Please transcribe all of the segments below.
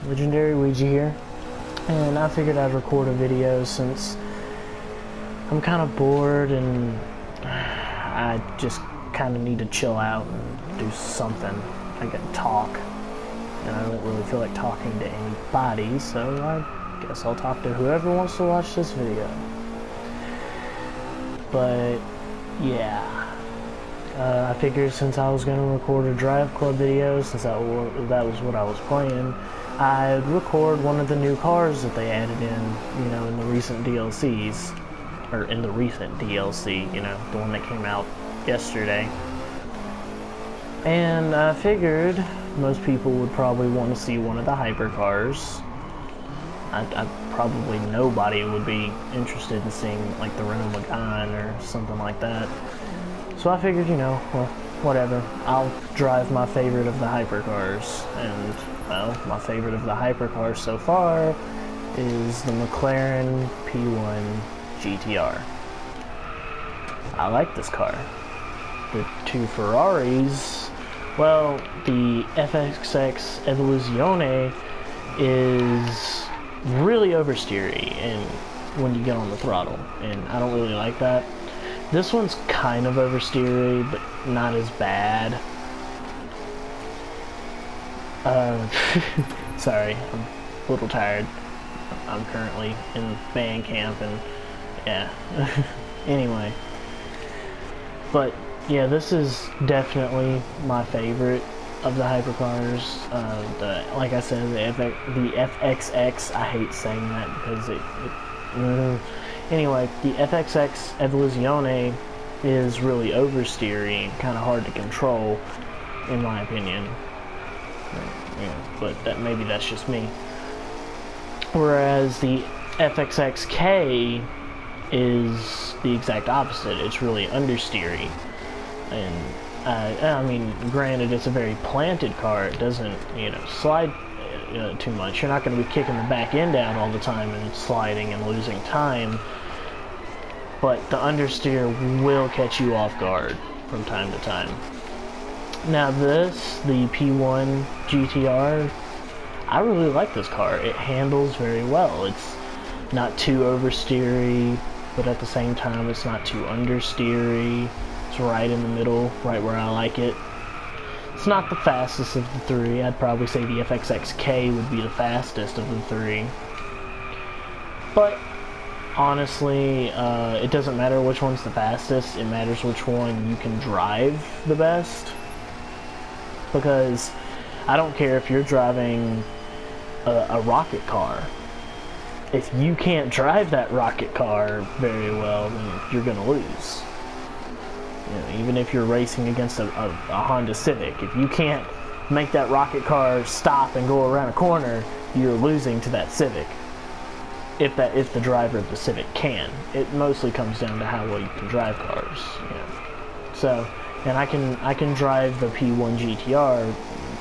Legendary Ouija here, and I figured I'd record a video since I'm kind of bored and I just kind of need to chill out and do something. I can talk, and I don't really feel like talking to anybody, so I guess I'll talk to whoever wants to watch this video. But yeah, I figured since I was going to record a Drive Club video, since that was what I was playing, I'd record one of the new cars that they added in, you know, in the recent DLCs. Or in the recent DLC, you know, the one that came out yesterday. And I figured most people would probably want to see one of the hypercars. Probably nobody would be interested in seeing like the Renault Megane or something like that. So I figured, you know, well, whatever. I'll drive my favorite of the hypercars. And, well, my favorite of the hypercars so far is the McLaren P1 GTR. I like this car. The two Ferraris, well, the FXX Evoluzione is really oversteery and when you get on the throttle, and I don't really like that. This one's kind of oversteery, but not as bad. Sorry, I'm a little tired. I'm currently in band camp and yeah. Anyway. But yeah, this is definitely my favorite of the hypercars. Like I said, the FXX, I hate saying that because anyway, the FXX Evoluzione is really oversteery and kind of hard to control, in my opinion. Yeah, but maybe that's just me. Whereas the FXXK is the exact opposite. It's really understeery. And, I mean, granted, it's a very planted car. It doesn't, you know, slide too much. You're not going to be kicking the back end out all the time and sliding and losing time. But the understeer will catch you off guard from time to time. Now this, the P1 GTR, I really like this car. It handles very well. It's not too oversteery, but at the same time it's not too understeery. It's right in the middle, right where I like it. It's not the fastest of the three. I'd probably say the FXXK would be the fastest of the three. But honestly, it doesn't matter which one's the fastest. It matters which one you can drive the best. Because I don't care if you're driving a rocket car. If you can't drive that rocket car very well, then you're gonna lose. You know, even if you're racing against a Honda Civic, if you can't make that rocket car stop and go around a corner, you're losing to that Civic. If the driver of the Civic can. It mostly comes down to how well you can drive cars. You know. So, and I can drive the P1 GTR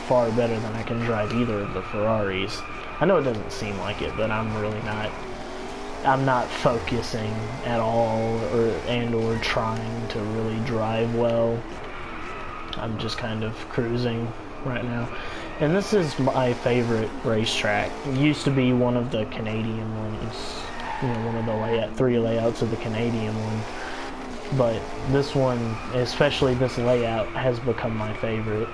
far better than I can drive either of the Ferraris. I know it doesn't seem like it, but I'm not focusing at all or trying to really drive well. I'm just kind of cruising right now. And this is my favorite racetrack. It used to be one of the Canadian ones, you know, one of the three layouts of the Canadian one. But this one, especially this layout, has become my favorite.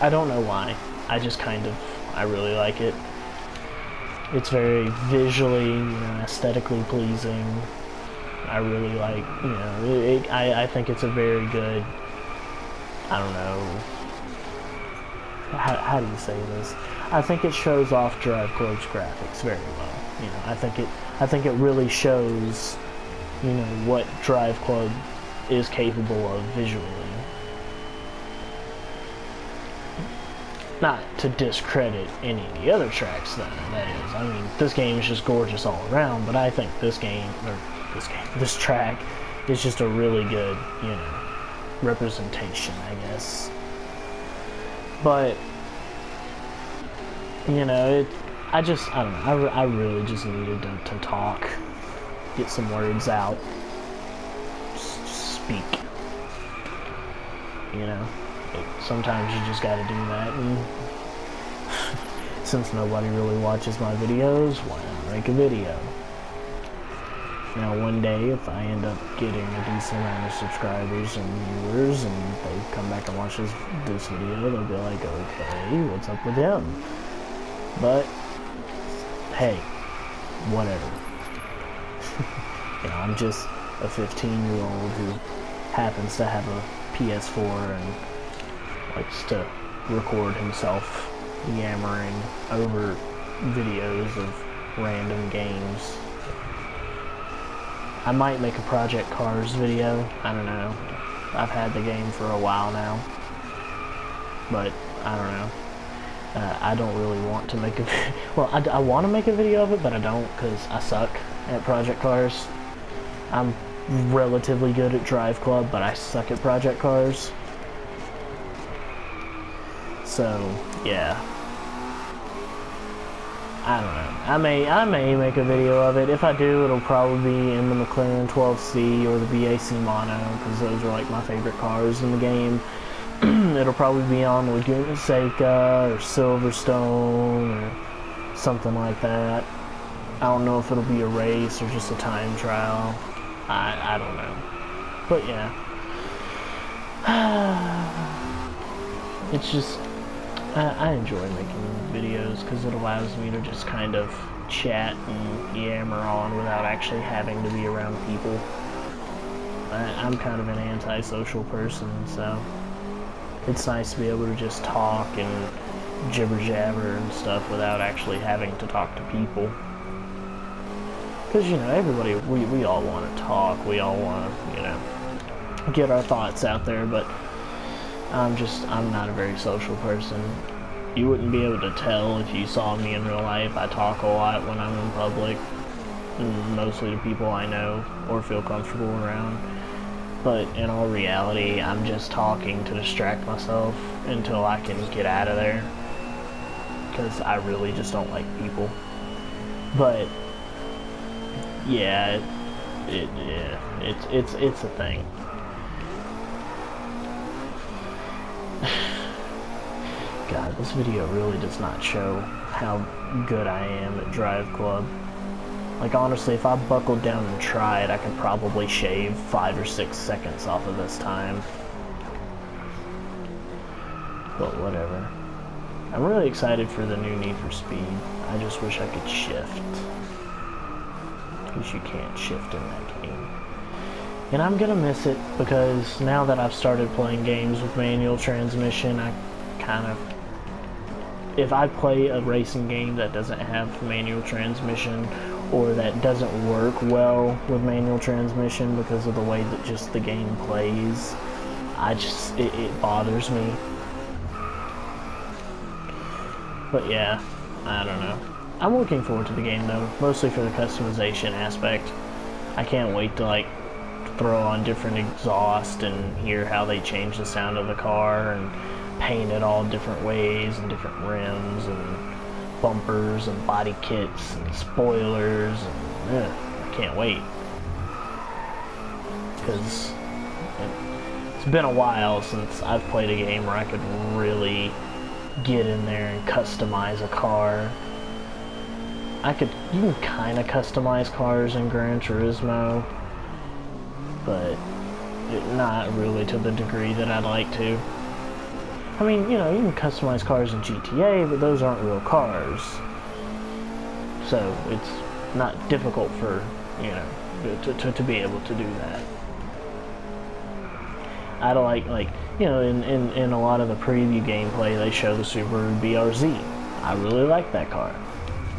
I don't know why. I really like it. It's very visually, you know, aesthetically pleasing. I really like, you know, I think it's a very good, I don't know, how do you say this? I think it shows off DRIVECLUB's graphics very well. You know, I think it really shows, you know, what DRIVECLUB is capable of visually. Not to discredit any of the other tracks, that is. I mean, this game is just gorgeous all around, but I think this track is just a really good, you know, representation, I guess. But, you know, I don't know, I really just needed to talk, get some words out, just speak, you know. Sometimes you just gotta do that, and since nobody really watches my videos, why not make a video? Now one day, if I end up getting a decent amount of subscribers and viewers, and they come back and watch this video, they'll be like, okay, what's up with him? But, hey, whatever. You know, I'm just a 15-year-old who happens to have a PS4 and likes to record himself yammering over videos of random games. I might make a Project Cars video, I don't know. I've had the game for a while now, but I don't know. I don't really want to make a well, I want to make a video of it, but I don't, because I suck at Project Cars. I'm relatively good at DRIVECLUB, but I suck at Project Cars. So, yeah. I don't know. I may make a video of it. If I do, it'll probably be in the McLaren 12C or the BAC Mono, because those are like my favorite cars in the game. It'll probably be on Laguna Seca or Silverstone or something like that. I don't know if it'll be a race or just a time trial. I don't know. But yeah. It's just, I enjoy making videos because it allows me to just kind of chat and yammer on without actually having to be around people. I'm kind of an antisocial person, so it's nice to be able to just talk and jibber jabber and stuff without actually having to talk to people. Because, you know, everybody, we all want to talk, we all want to, you know, get our thoughts out there, but I'm not a very social person. You wouldn't be able to tell if you saw me in real life. I talk a lot when I'm in public, mostly to people I know or feel comfortable around. But in all reality, I'm just talking to distract myself until I can get out of there, because I really just don't like people. But yeah, it's a thing. God, this video really does not show how good I am at DRIVECLUB. Like, honestly, if I buckled down and tried, I could probably shave 5 or 6 seconds off of this time. But whatever. I'm really excited for the new Need for Speed. I just wish I could shift. Because you can't shift in that game. And I'm gonna miss it, because now that I've started playing games with manual transmission, I kind of... If I play a racing game that doesn't have manual transmission, or that doesn't work well with manual transmission because of the way that just the game plays, it bothers me. But yeah, I don't know. I'm looking forward to the game though, mostly for the customization aspect. I can't wait to like throw on different exhaust and hear how they change the sound of the car and paint it all different ways and different rims and bumpers and body kits and spoilers, and I can't wait, because it's been a while since I've played a game where I could really get in there and customize a car. You can kind of customize cars in Gran Turismo, but not really to the degree that I'd like to. I mean, you know, you can customize cars in GTA, but those aren't real cars. So it's not difficult for, you know, to be able to do that. I don't like, you know, in a lot of the preview gameplay, they show the Subaru BRZ. I really like that car,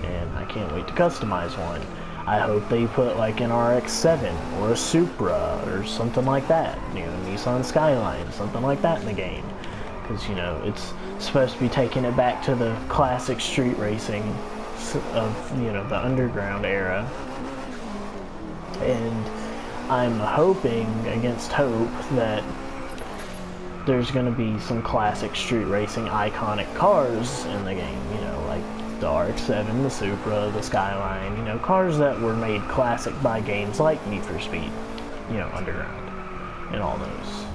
and I can't wait to customize one. I hope they put like an RX-7 or a Supra or something like that, you know, Nissan Skyline, something like that in the game. Because, you know, it's supposed to be taking it back to the classic street racing of, you know, the underground era. And I'm hoping, against hope, that there's going to be some classic street racing iconic cars in the game, you know, like the RX-7, the Supra, the Skyline, you know, cars that were made classic by games like Need for Speed, you know, Underground, and all those.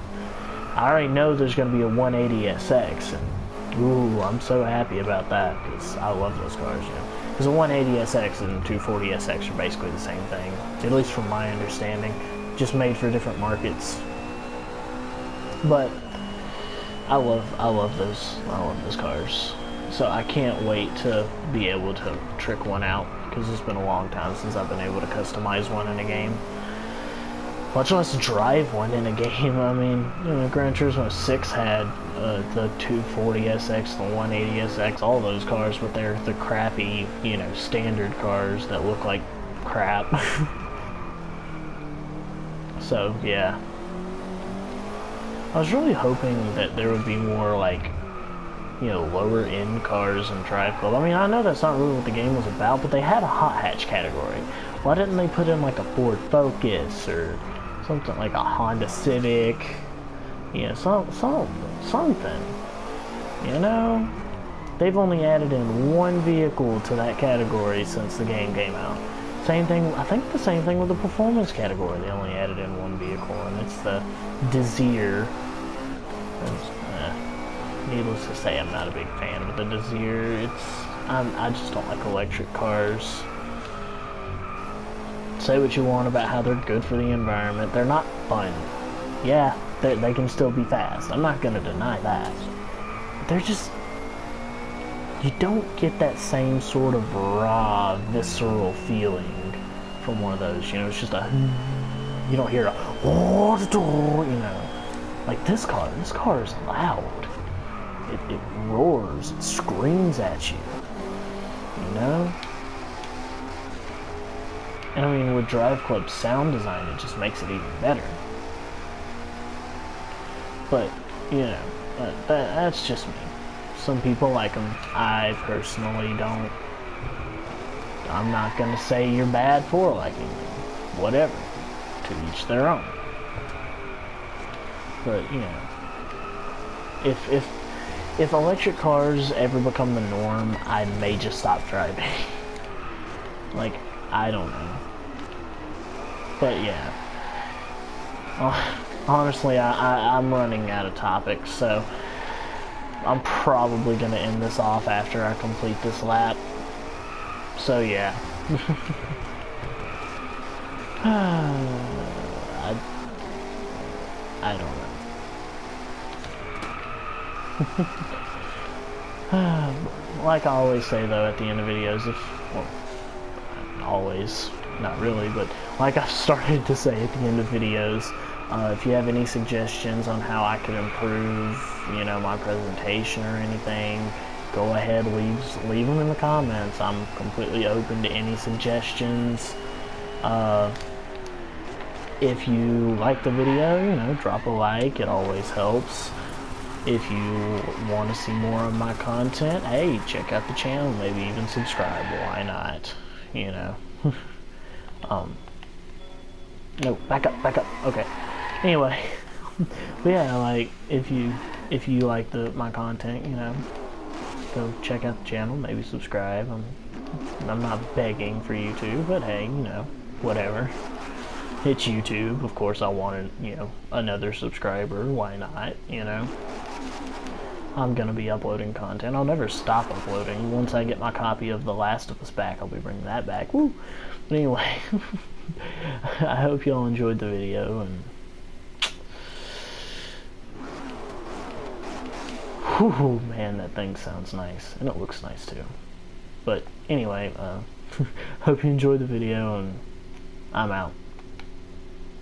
I already know there's going to be a 180SX, and Ooh, I'm so happy about that, because I love those cars, you know. Because the 180SX and 240SX are basically the same thing, at least from my understanding, just made for different markets. But I love those cars. So I can't wait to be able to trick one out, because it's been a long time since I've been able to customize one in a game. Much less drive one in a game. I mean, you know, Gran Turismo 6 had the 240SX, the 180SX, all those cars, but they're the crappy, you know, standard cars that look like crap. So, yeah. I was really hoping that there would be more, like, you know, lower end cars in DRIVECLub. I mean, I know that's not really what the game was about, but they had a hot hatch category. Why didn't they put in, like, a Ford Focus or something like a Honda Civic, you know, something, you know? They've only added in one vehicle to that category since the game came out. Same thing, I think the same thing with the performance category. They only added in one vehicle, and it's the Desire. Needless to say, I'm not a big fan of the Desire. I just don't like electric cars. Say what you want about how they're good for the environment. They're not fun. Yeah, they can still be fast. I'm not going to deny that. They're just... You don't get that same sort of raw, visceral feeling from one of those. You know, it's just a... You don't hear a... You know. Like this car is loud. It roars. It screams at you. You know? And I mean, with DRIVECLUB's sound design, it just makes it even better. But, you know, that's just me. Some people like them. I personally don't. I'm not going to say you're bad for liking them. Whatever. To each their own. But, you know, if electric cars ever become the norm, I may just stop driving. Like, I don't know. But yeah. Honestly, I'm running out of topics, so I'm probably going to end this off after I complete this lap. So yeah. I don't know. Like I always say though at the end of videos, always, not really, but like I've started to say at the end of videos, if you have any suggestions on how I could improve, you know, my presentation or anything, go ahead, leave them in the comments. I'm completely open to any suggestions. If you like the video, you know, drop a like, it always helps. If you want to see more of my content, hey, check out the channel, maybe even subscribe, why not, you know. No, back up, okay. Anyway, but yeah, like, if you like my content, you know, go check out the channel, maybe subscribe. I'm not begging for you to, but hey, you know, whatever. It's YouTube, of course I wanted, you know, another subscriber, why not, you know. I'm gonna be uploading content. I'll never stop uploading. Once I get my copy of The Last of Us back, I'll be bringing that back. Woo! But anyway, I hope y'all enjoyed the video, and whew, man, that thing sounds nice, and it looks nice too. But anyway, hope you enjoyed the video, and I'm out.